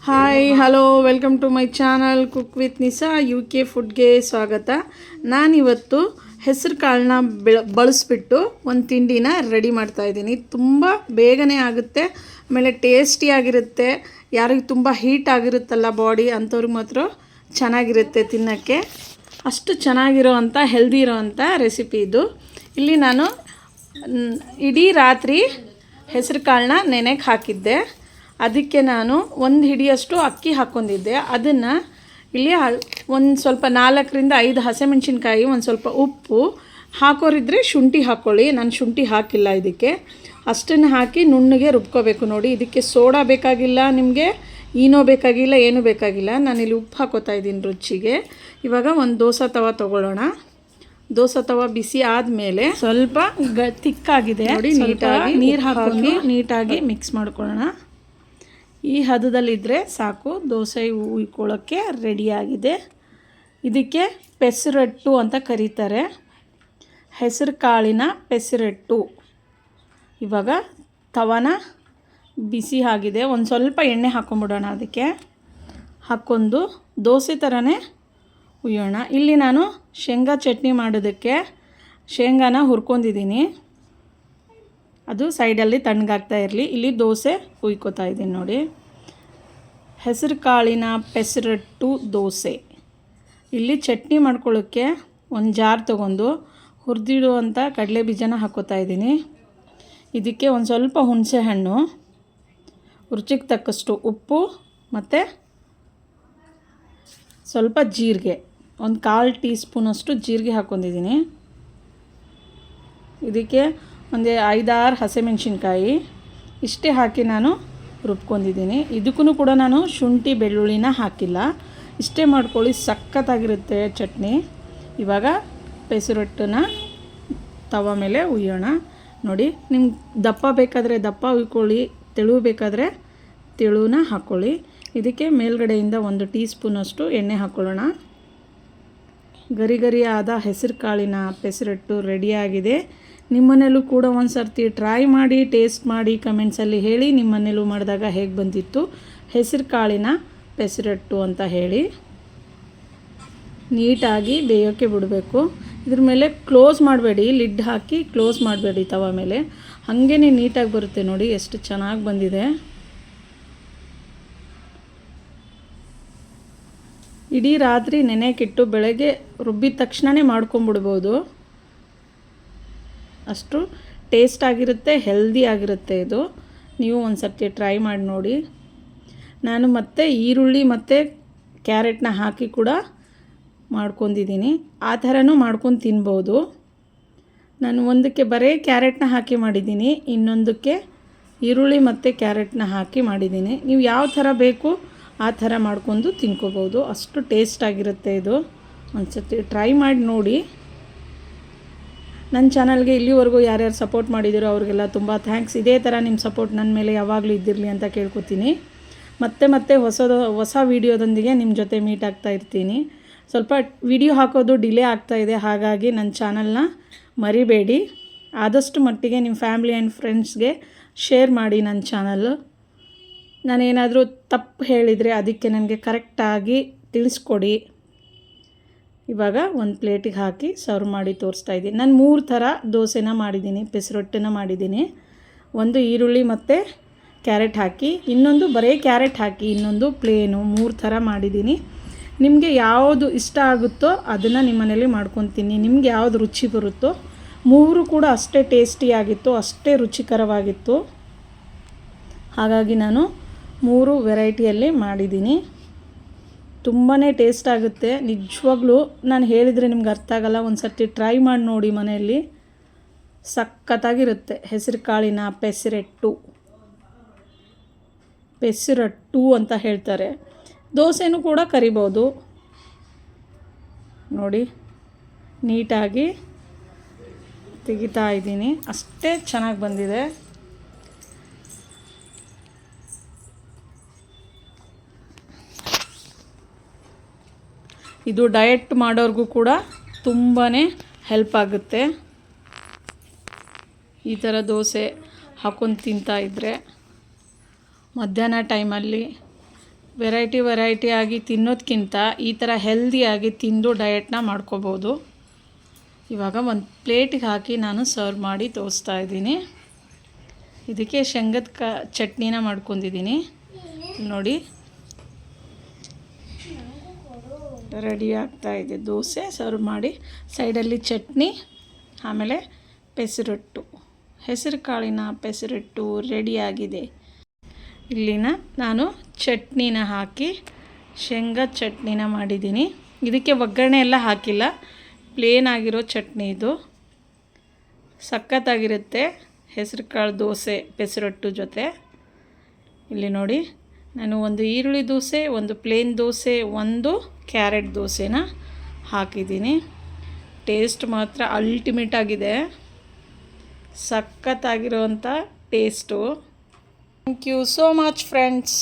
Hi hello welcome to my channel cook with Nisa UK ಫುಡ್ಗೆ ಸ್ವಾಗತ. ನಾನಿವತ್ತು ಹೆಸರು ಕಾಳನ್ನ ಬಳಸಿಬಿಟ್ಟು ಒಂದು ತಿಂಡಿನ ರೆಡಿ ಮಾಡ್ತಾಯಿದ್ದೀನಿ. ತುಂಬ ಬೇಗನೆ ಆಗುತ್ತೆ, ಆಮೇಲೆ ಟೇಸ್ಟಿಯಾಗಿರುತ್ತೆ. ಯಾರಿಗೆ ತುಂಬ ಹೀಟ್ ಆಗಿರುತ್ತಲ್ಲ ಬಾಡಿ ಅಂಥವ್ರಿಗೆ ಮಾತ್ರ ಚೆನ್ನಾಗಿರುತ್ತೆ ತಿನ್ನೋಕ್ಕೆ. ಅಷ್ಟು ಚೆನ್ನಾಗಿರೋ ಅಂಥ ಹೆಲ್ದಿ ಇರೋ ಅಂಥ ರೆಸಿಪಿ ಇದು. ಇಲ್ಲಿ ನಾನು ಇಡೀ ರಾತ್ರಿ ಹೆಸರು ಕಾಳನ್ನ ನೆನೆಗೆ ಹಾಕಿದ್ದೆ. ಅದಕ್ಕೆ ನಾನು ಒಂದು ಹಿಡಿಯಷ್ಟು ಅಕ್ಕಿ ಹಾಕ್ಕೊಂಡಿದ್ದೆ. ಅದನ್ನು ಇಲ್ಲಿ ಒಂದು ಸ್ವಲ್ಪ 4ರಿಂದ 5 ಹಸಿಮೆಣಸಿನ್ಕಾಯಿ, ಒಂದು ಸ್ವಲ್ಪ ಉಪ್ಪು ಹಾಕೋರಿದ್ರೆ ಶುಂಠಿ ಹಾಕ್ಕೊಳ್ಳಿ. ನಾನು ಶುಂಠಿ ಹಾಕಿಲ್ಲ ಇದಕ್ಕೆ. ಅಷ್ಟನ್ನು ಹಾಕಿ ನುಣ್ಣಗೆ ರುಬ್ಕೋಬೇಕು. ನೋಡಿ, ಇದಕ್ಕೆ ಸೋಡಾ ಬೇಕಾಗಿಲ್ಲ, ನಿಮಗೆ ಈನೋ ಬೇಕಾಗಿಲ್ಲ, ಏನೂ ಬೇಕಾಗಿಲ್ಲ. ನಾನಿಲ್ಲಿ ಉಪ್ಪು ಹಾಕೋತಾ ಇದ್ದೀನಿ ರುಚಿಗೆ. ಇವಾಗ ಒಂದು ದೋಸೆ ತವ ತೊಗೊಳ್ಳೋಣ. ದೋಸೆ ತವ ಬಿಸಿ ಆದಮೇಲೆ ಸ್ವಲ್ಪ ತಿಕ್ಕಾಗಿದೆ ನೋಡಿ, ನೀಟಾಗಿ ನೀರು ಹಾಕಿ ನೀಟಾಗಿ ಮಿಕ್ಸ್ ಮಾಡ್ಕೊಳ್ಳೋಣ. ಈ ಹದದಲ್ಲಿದ್ದರೆ ಸಾಕು. ದೋಸೆ ಉಯ್ಕೊಳ್ಳೋಕ್ಕೆ ರೆಡಿಯಾಗಿದೆ. ಇದಕ್ಕೆ ಪೆಸರಟ್ಟು ಅಂತ ಕರೀತಾರೆ, ಹೆಸರು ಕಾಳಿನ ಪೆಸರಟ್ಟು. ಇವಾಗ ತವನ ಬಿಸಿ ಆಗಿದೆ. ಒಂದು ಸ್ವಲ್ಪ ಎಣ್ಣೆ ಹಾಕ್ಕೊಂಬಿಡೋಣ. ಅದಕ್ಕೆ ಹಾಕ್ಕೊಂಡು ದೋಸೆ ಥರನೇ ಉಯ್ಯೋಣ. ಇಲ್ಲಿ ನಾನು ಶೇಂಗಾ ಚಟ್ನಿ ಮಾಡೋದಕ್ಕೆ ಶೇಂಗಾನ ಹುರ್ಕೊಂಡಿದ್ದೀನಿ. ಅದು ಸೈಡಲ್ಲಿ ತಣ್ಣಗಾಗ್ತಾ ಇರಲಿ. ಇಲ್ಲಿ ದೋಸೆ ಉಯ್ಕೋತಾ ಇದ್ದೀನಿ ನೋಡಿ. ಹೆಸರು ಕಾಳಿನ ಪೆಸರಟ್ಟು ದೋಸೆ. ಇಲ್ಲಿ ಚಟ್ನಿ ಮಾಡ್ಕೊಳ್ಳೋಕ್ಕೆ ಒಂದು ಜಾರ್ ತೊಗೊಂಡು ಹುರಿದಿಡುವಂಥ ಕಡಲೆ ಬೀಜನ ಹಾಕ್ಕೋತಾ ಇದ್ದೀನಿ. ಇದಕ್ಕೆ ಒಂದು ಸ್ವಲ್ಪ ಹುಣಸೆ ಹಣ್ಣು, ರುಚಿಗೆ ತಕ್ಕಷ್ಟು ಉಪ್ಪು ಮತ್ತು ಸ್ವಲ್ಪ ಜೀರಿಗೆ, ಒಂದು 1/4 ಟೀ ಸ್ಪೂನಷ್ಟು ಜೀರಿಗೆ ಹಾಕ್ಕೊಂಡಿದ್ದೀನಿ. ಇದಕ್ಕೆ ಒಂದು 5-6 ಹಸಿಮೆಣಸಿನ್ಕಾಯಿ ಇಷ್ಟೇ ಹಾಕಿ ನಾನು ರುಬ್ಕೊಂಡಿದ್ದೀನಿ. ಇದಕ್ಕೂ ಕೂಡ ನಾನು ಶುಂಠಿ ಬೆಳ್ಳುಳ್ಳಿನ ಹಾಕಿಲ್ಲ. ಇಷ್ಟೇ ಮಾಡ್ಕೊಳ್ಳಿ, ಸಖತ್ತಾಗಿರುತ್ತೆ ಚಟ್ನಿ. ಇವಾಗ ಪೆಸರಟ್ಟನ್ನ ತವ ಮೇಲೆ ಉಯ್ಯೋಣ. ನೋಡಿ, ನಿಮ್ಗೆ ದಪ್ಪ ಬೇಕಾದರೆ ದಪ್ಪ ಉಯ್ಕೊಳ್ಳಿ, ತೆಳು ಬೇಕಾದರೆ ತೆಳುನ ಹಾಕ್ಕೊಳ್ಳಿ. ಇದಕ್ಕೆ ಮೇಲ್ಗಡೆಯಿಂದ 1 ಟೀ ಸ್ಪೂನಷ್ಟು ಎಣ್ಣೆ ಹಾಕ್ಕೊಳ್ಳೋಣ. ಗರಿ ಗರಿ ಆದ ಹೆಸರು ಕಾಳಿನ ಪೆಸರಟ್ಟು ರೆಡಿಯಾಗಿದೆ. ನಿಮ್ಮನೇಲೂ ಕೂಡ ಒಂದು ಸರ್ತಿ ಟ್ರೈ ಮಾಡಿ, ಟೇಸ್ಟ್ ಮಾಡಿ, ಕಮೆಂಟ್ಸಲ್ಲಿ ಹೇಳಿ ನಿಮ್ಮನೇಲೂ ಮಾಡಿದಾಗ ಹೇಗೆ ಬಂದಿತ್ತು ಹೆಸರು ಕಾಳಿನ ಪೆಸರಟ್ಟು ಅಂತ ಹೇಳಿ. ನೀಟಾಗಿ ಬೇಯೋಕ್ಕೆ ಬಿಡಬೇಕು. ಇದ್ರ ಮೇಲೆ ಕ್ಲೋಸ್ ಮಾಡಬೇಡಿ, ಲಿಡ್ ಹಾಕಿ ಕ್ಲೋಸ್ ಮಾಡಬೇಡಿ ತವ ಮೇಲೆ. ಹಾಗೇ ನೀಟಾಗಿ ಬರುತ್ತೆ. ನೋಡಿ ಎಷ್ಟು ಚೆನ್ನಾಗಿ ಬಂದಿದೆ. ಇಡೀ ರಾತ್ರಿ ನೆನೆಕಿಟ್ಟು ಬೆಳಗ್ಗೆ ರುಬ್ಬಿದ ತಕ್ಷಣವೇ ಮಾಡ್ಕೊಂಬಿಡ್ಬೋದು. ಅಷ್ಟು ಟೇಸ್ಟ್ ಆಗಿರುತ್ತೆ, ಹೆಲ್ದಿ ಆಗಿರುತ್ತೆ ಇದು. ನೀವು ಒಂದು ಸರ್ತಿ ಟ್ರೈ ಮಾಡಿ ನೋಡಿ. ನಾನು ಮತ್ತೆ ಈರುಳ್ಳಿ ಮತ್ತು ಕ್ಯಾರೆಟ್ನ ಹಾಕಿ ಕೂಡ ಮಾಡ್ಕೊಂಡಿದ್ದೀನಿ. ಆ ಥರನೂ ಮಾಡ್ಕೊಂಡು ತಿನ್ಬೋದು. ನಾನು ಒಂದಕ್ಕೆ ಬರೀ ಕ್ಯಾರೆಟ್ನ ಹಾಕಿ ಮಾಡಿದ್ದೀನಿ, ಇನ್ನೊಂದಕ್ಕೆ ಈರುಳ್ಳಿ ಮತ್ತು ಕ್ಯಾರೆಟ್ನ ಹಾಕಿ ಮಾಡಿದ್ದೀನಿ. ನೀವು ಯಾವ ಥರ ಬೇಕು ಆ ಥರ ಮಾಡ್ಕೊಂಡು ತಿನ್ಕೋಬೋದು. ಅಷ್ಟು ಟೇಸ್ಟಾಗಿರುತ್ತೆ ಇದು. ಒಂದು ಸರ್ತಿ ಟ್ರೈ ಮಾಡಿ ನೋಡಿ. ನನ್ನ ಚಾನಲ್ಗೆ ಇಲ್ಲಿವರೆಗೂ ಯಾರ್ಯಾರು ಸಪೋರ್ಟ್ ಮಾಡಿದ್ದೀರೋ ಅವ್ರಿಗೆಲ್ಲ ತುಂಬ ಥ್ಯಾಂಕ್ಸ್. ಇದೇ ಥರ ನಿಮ್ಮ ಸಪೋರ್ಟ್ ನನ್ನ ಮೇಲೆ ಯಾವಾಗಲೂ ಇದ್ದಿರಲಿ ಅಂತ ಕೇಳ್ಕೊತೀನಿ. ಮತ್ತೆ ಹೊಸ ವೀಡಿಯೋದೊಂದಿಗೆ ನಿಮ್ಮ ಜೊತೆ ಮೀಟ್ ಆಗ್ತಾ ಇರ್ತೀನಿ. ಸ್ವಲ್ಪ ವಿಡಿಯೋ ಹಾಕೋದು ಡಿಲೇ ಆಗ್ತಾಯಿದೆ, ಹಾಗಾಗಿ ನನ್ನ ಚಾನಲ್ನ ಮರಿಬೇಡಿ. ಆದಷ್ಟು ಮಟ್ಟಿಗೆ ನಿಮ್ಮ ಫ್ಯಾಮಿಲಿ ಆ್ಯಂಡ್ ಫ್ರೆಂಡ್ಸ್ಗೆ ಶೇರ್ ಮಾಡಿ ನನ್ನ ಚಾನಲ್ಲು. ನಾನೇನಾದರೂ ತಪ್ಪು ಹೇಳಿದರೆ ಅದಕ್ಕೆ ನನಗೆ ಕರೆಕ್ಟಾಗಿ ತಿಳಿಸ್ಕೊಡಿ. ಇವಾಗ ಒಂದು ಪ್ಲೇಟಿಗೆ ಹಾಕಿ ಸರ್ವ್ ಮಾಡಿ ತೋರಿಸ್ತಾ ಇದ್ದೀನಿ. ನಾನು 3 ಥರ ದೋಸೆನ ಮಾಡಿದ್ದೀನಿ, ಪೆಸರಟ್ಟನ್ನ ಮಾಡಿದ್ದೀನಿ. ಒಂದು ಈರುಳ್ಳಿ ಮತ್ತು ಕ್ಯಾರೆಟ್ ಹಾಕಿ, ಇನ್ನೊಂದು ಬರೀ ಕ್ಯಾರೆಟ್ ಹಾಕಿ, ಇನ್ನೊಂದು ಪ್ಲೇನು. 3 ಥರ ಮಾಡಿದ್ದೀನಿ. ನಿಮಗೆ ಯಾವುದು ಇಷ್ಟ ಆಗುತ್ತೋ ಅದನ್ನು ನಿಮ್ಮ ಮನೇಲಿ ಮಾಡ್ಕೊತೀನಿ. ನಿಮ್ಗೆ ಯಾವುದು ರುಚಿ ಬರುತ್ತೋ. 3 ಕೂಡ ಅಷ್ಟೇ ಟೇಸ್ಟಿಯಾಗಿತ್ತು, ಅಷ್ಟೇ ರುಚಿಕರವಾಗಿತ್ತು. ಹಾಗಾಗಿ ನಾನು 3 ವೆರೈಟಿಯಲ್ಲಿ ಮಾಡಿದ್ದೀನಿ. ತುಂಬಾ ಟೇಸ್ಟ್ ಆಗುತ್ತೆ ನಿಜವಾಗ್ಲೂ. ನಾನು ಹೇಳಿದರೆ ನಿಮ್ಗೆ ಅರ್ಥ ಆಗಲ್ಲ. ಒಂದು ಸರ್ತಿ ಟ್ರೈ ಮಾಡಿ ನೋಡಿ ಮನೆಯಲ್ಲಿ, ಸಖತ್ತಾಗಿರುತ್ತೆ. ಹೆಸರು ಕಾಳಿನ ಪೆಸರಟ್ಟು ಅಂತ ಹೇಳ್ತಾರೆ. ದೋಸೆನೂ ಕೂಡ ಕರಿಬೋದು. ನೋಡಿ, ನೀಟಾಗಿ ತೆಗಿತಾ ಇದ್ದೀನಿ. ಅಷ್ಟೇ ಚೆನ್ನಾಗಿ ಬಂದಿದೆ. ಇದು ಡಯಟ್ ಮಾಡೋರ್ಗೂ ಕೂಡ ತುಂಬಾ ಹೆಲ್ಪ್ ಆಗುತ್ತೆ. ಈ ಥರ ದೋಸೆ ಹಾಕ್ಕೊಂಡು ತಿಂತಾಯಿದ್ರೆ ಮಧ್ಯಾಹ್ನ ಟೈಮಲ್ಲಿ ವೆರೈಟಿ ಆಗಿ ತಿನ್ನೋದಕ್ಕಿಂತ ಈ ಥರ ಹೆಲ್ದಿಯಾಗಿ ತಿಂದು ಡಯಟ್ನ ಮಾಡ್ಕೋಬೋದು. ಇವಾಗ ಒಂದು ಪ್ಲೇಟಿಗೆ ಹಾಕಿ ನಾನು ಸರ್ವ್ ಮಾಡಿ ತೋರಿಸ್ತಾ ಇದ್ದೀನಿ. ಇದಕ್ಕೆ ಶೇಂಗದ ಚಟ್ನಿನ ಮಾಡ್ಕೊಂಡಿದ್ದೀನಿ ನೋಡಿ. ರೆಡಿ ಆಗ್ತಾ ಇದೆ ದೋಸೆ. ಸರ್ವ್ ಮಾಡಿ ಸೈಡಲ್ಲಿ ಚಟ್ನಿ, ಆಮೇಲೆ ಪೆಸರಟ್ಟು, ಹೆಸರು ಕಾಳಿನ ಪೆಸರಟ್ಟು ರೆಡಿಯಾಗಿದೆ. ಇಲ್ಲಿನ ನಾನು ಚಟ್ನಿನ ಹಾಕಿ ಶೇಂಗಾ ಚಟ್ನಿನ ಮಾಡಿದ್ದೀನಿ. ಇದಕ್ಕೆ ಒಗ್ಗರಣೆ ಎಲ್ಲ ಹಾಕಿಲ್ಲ, ಪ್ಲೇನ್ ಆಗಿರೋ ಚಟ್ನಿ ಇದು. ಸಖತ್ತಾಗಿರುತ್ತೆ ಹೆಸರು ಕಾಳು ದೋಸೆ ಪೆಸರಟ್ಟು ಜೊತೆ. ಇಲ್ಲಿ ನೋಡಿ, ನಾನು ಒಂದು ಈರುಳ್ಳಿ ದೋಸೆ, ಒಂದು ಪ್ಲೇನ್ ದೋಸೆ, ಒಂದು ಕ್ಯಾರೆಟ್ ದೋಸೆನ ಹಾಕಿದ್ದೀನಿ. ಟೇಸ್ಟ್ ಮಾತ್ರ ಅಲ್ಟಿಮೇಟ್ ಆಗಿದೆ, ಸಖತ್ತಾಗಿರೋವಂಥ taste. Thank you so much friends.